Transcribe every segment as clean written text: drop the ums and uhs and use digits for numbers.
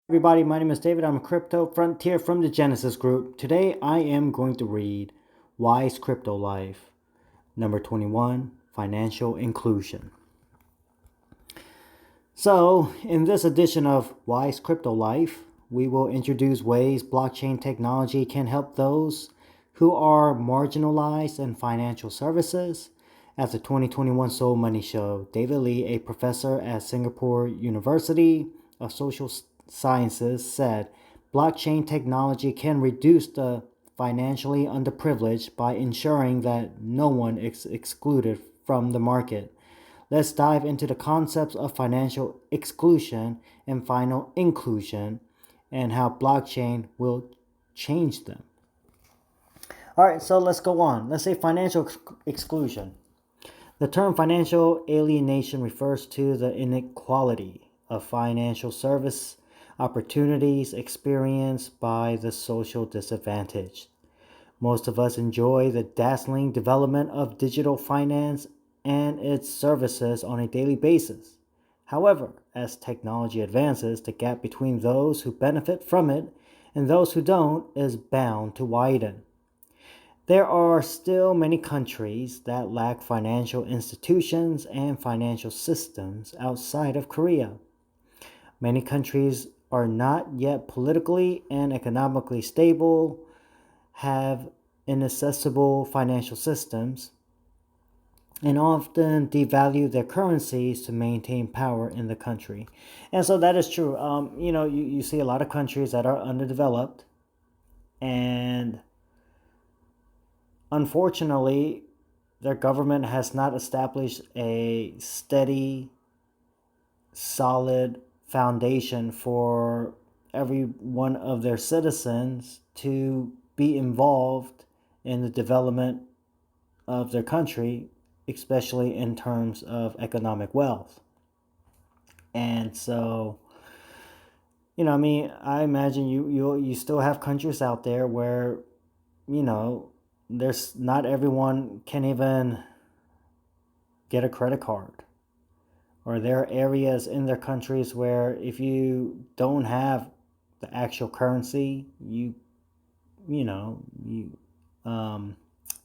Everybody, my name is David. I'm a crypto frontier from the Genesis Group. Today I am going to read Wise Crypto Life, number 21, Financial Inclusion. So, in this edition of Wise Crypto Life, we will introduce ways blockchain technology can help those who are marginalized in financial services. At the 2021 Soul Money Show, David Lee, a professor at Singapore University of Social Sciences, said blockchain technology can reduce the financially underprivileged by ensuring that no one is excluded from the market. Let's dive into the concepts of financial exclusion and final inclusion and how blockchain will change them. All right, so let's go on. Let's say financial exclusion. The term financial alienation refers to the inequality of financial service opportunities experienced by the social disadvantaged. Most of us enjoy the dazzling development of digital finance and its services on a daily basis. However, as technology advances, the gap between those who benefit from it and those who don't is bound to widen. There are still many countries that lack financial institutions and financial systems outside of Korea. Many countries are not yet politically and economically stable, have inaccessible financial systems, and often devalue their currencies to maintain power in the country. And so that is true. You see a lot of countries that are underdeveloped, and unfortunately, their government has not established a steady, solid foundation for every one of their citizens to be involved in the development of their country, especially in terms of economic wealth. And so, I imagine you still have countries out there where, there's not everyone can even get a credit card. Or there are areas in their countries where if you don't have the actual currency, you know, you and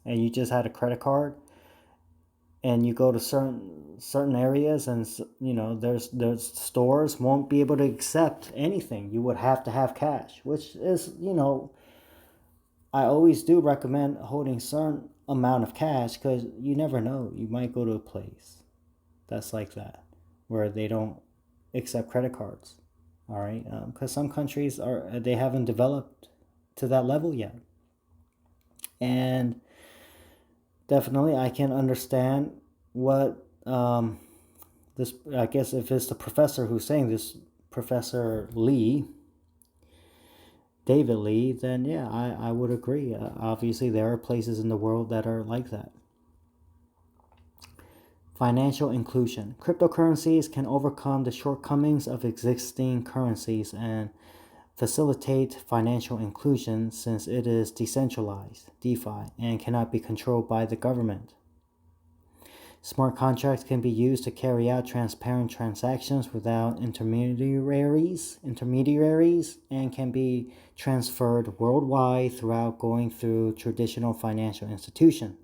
you just had a credit card, and you go to certain areas, and there's stores won't be able to accept anything. You would have to have cash, which is, I always do recommend holding certain amount of cash, because you never know, you might go to a place that's like that where they don't accept credit cards. All right, because some countries they haven't developed to that level yet. And definitely I can understand what this, I guess if it's the professor who's saying this, Professor Lee, David Lee, then yeah, I would agree. Obviously there are places in the world that are like that. Financial inclusion. Cryptocurrencies can overcome the shortcomings of existing currencies and facilitate financial inclusion, since it is decentralized, DeFi, and cannot be controlled by the government. Smart contracts can be used to carry out transparent transactions without intermediaries, and can be transferred worldwide without going through traditional financial institutions.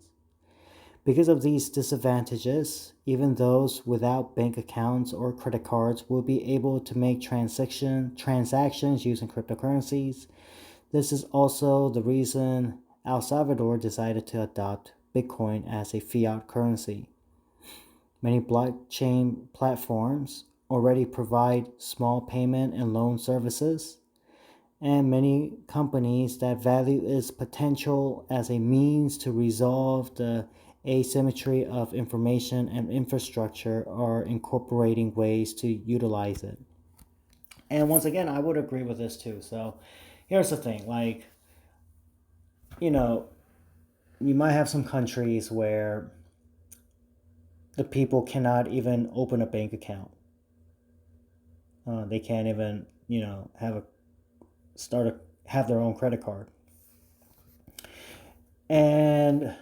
Because of these disadvantages, even those without bank accounts or credit cards will be able to make transactions using cryptocurrencies. This is also the reason El Salvador decided to adopt Bitcoin as a fiat currency. Many blockchain platforms already provide small payment and loan services, and many companies that value its potential as a means to resolve the asymmetry of information and infrastructure are incorporating ways to utilize it. And once again, I would agree with this too. So here's the thing, you know, you might have some countries where the people cannot even open a bank account. They can't even, have their own credit card. And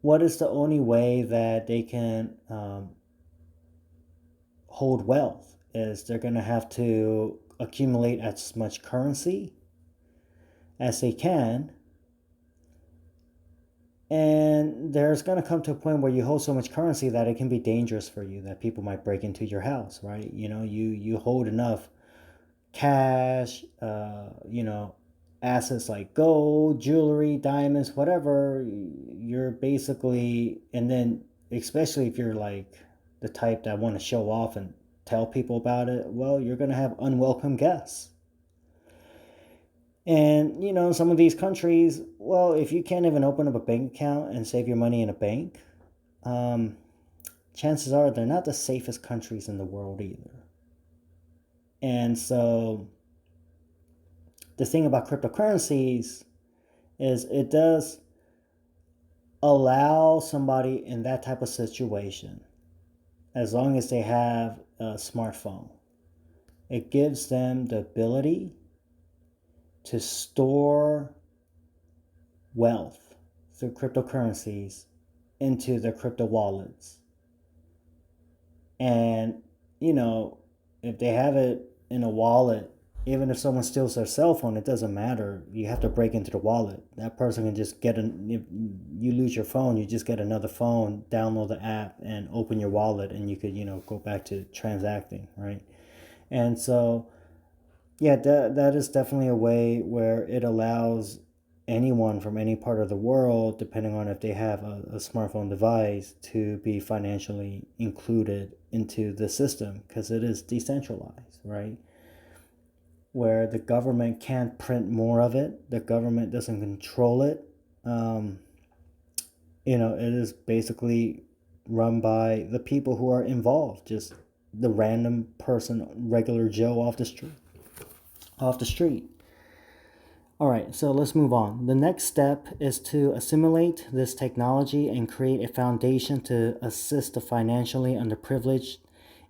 what is the only way that they can hold wealth is they're going to have to accumulate as much currency as they can. And there's going to come to a point where you hold so much currency that it can be dangerous for you, that people might break into your house, right? You hold enough cash, assets like gold, jewelry, diamonds, whatever. You're basically, and then especially if you're like the type that want to show off and tell people about it, well, you're going to have unwelcome guests. And, some of these countries, well, if you can't even open up a bank account and save your money in a bank, chances are they're not the safest countries in the world either. And so the thing about cryptocurrencies is it does allow somebody in that type of situation, as long as they have a smartphone, it gives them the ability to store wealth through cryptocurrencies into their crypto wallets. And, if they have it in a wallet, even if someone steals their cell phone, it doesn't matter. You have to break into the wallet. That person can just if you lose your phone, you just get another phone, download the app, and open your wallet, and you could, go back to transacting, right? And so, yeah, that is definitely a way where it allows anyone from any part of the world, depending on if they have a smartphone device, to be financially included into the system, because it is decentralized, right? Where the government can't print more of it, the government doesn't control it. It is basically run by the people who are involved, just the random person, regular Joe off the street. All right, so let's move on. The next step is to assimilate this technology and create a foundation to assist the financially underprivileged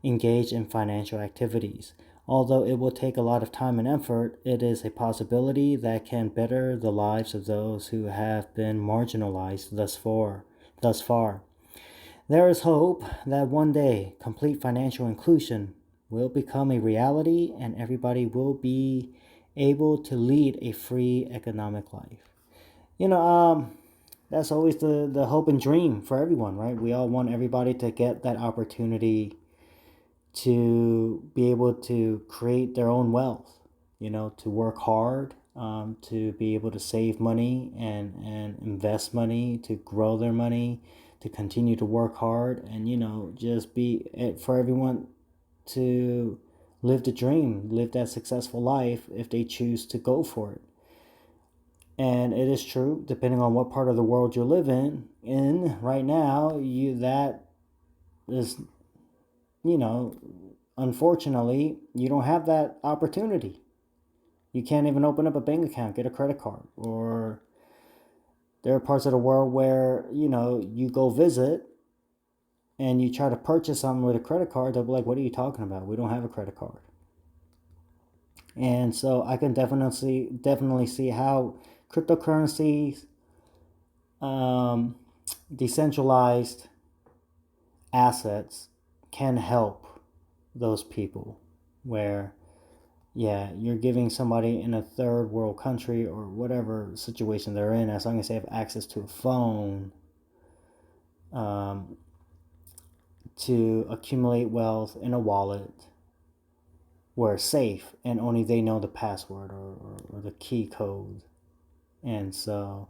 engage in financial activities. Although it will take a lot of time and effort, it is a possibility that can better the lives of those who have been marginalized thus far. There is hope that one day complete financial inclusion will become a reality and everybody will be able to lead a free economic life. That's always the hope and dream for everyone, right? We all want everybody to get that opportunity to be able to create their own wealth, to work hard, to be able to save money and invest money, to grow their money, to continue to work hard, and, just be for everyone to live the dream, live that successful life if they choose to go for it. And it is true, depending on what part of the world you're living in right now, that is, unfortunately, you don't have that opportunity. You can't even open up a bank account, get a credit card. Or there are parts of the world where, you go visit and you try to purchase something with a credit card, they'll be like, what are you talking about? We don't have a credit card. And so I can definitely see how cryptocurrencies, decentralized assets can help those people where, you're giving somebody in a third world country or whatever situation they're in, as long as they have access to a phone, to accumulate wealth in a wallet where it's safe and only they know the password or the key code. And so,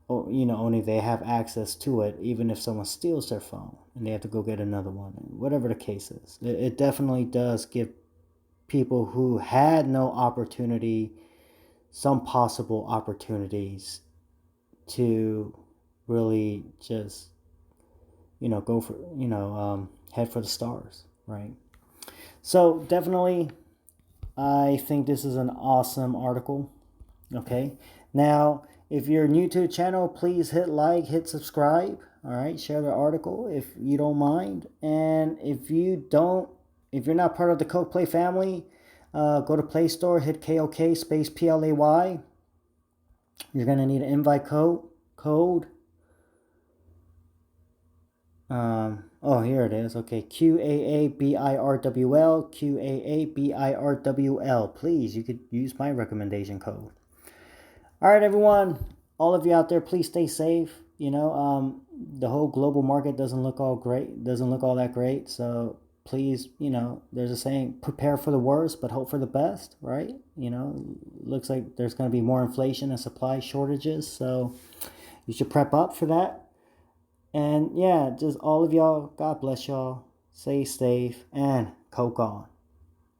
only they have access to it, even if someone steals their phone and they have to go get another one, whatever the case is. It definitely does give people who had no opportunity some possible opportunities to really just, go for, head for the stars, right? So definitely, I think this is an awesome article. Okay. Now, if you're new to the channel, please hit like, hit subscribe. All right. Share the article if you don't mind. And if you're not part of the KOK-PLAY family, go to Play Store, hit KOK space PLAY. You're going to need an invite code. Oh, here it is. Okay, QAABIRWL, QAABIRWL. Please, you could use my recommendation code. All right, everyone. All of you out there, please stay safe. The whole global market doesn't look all great, doesn't look all that great. So please, there's a saying, prepare for the worst, but hope for the best, right? Looks like there's going to be more inflation and supply shortages. So you should prep up for that. And yeah, just all of y'all, God bless y'all. Stay safe and coke on.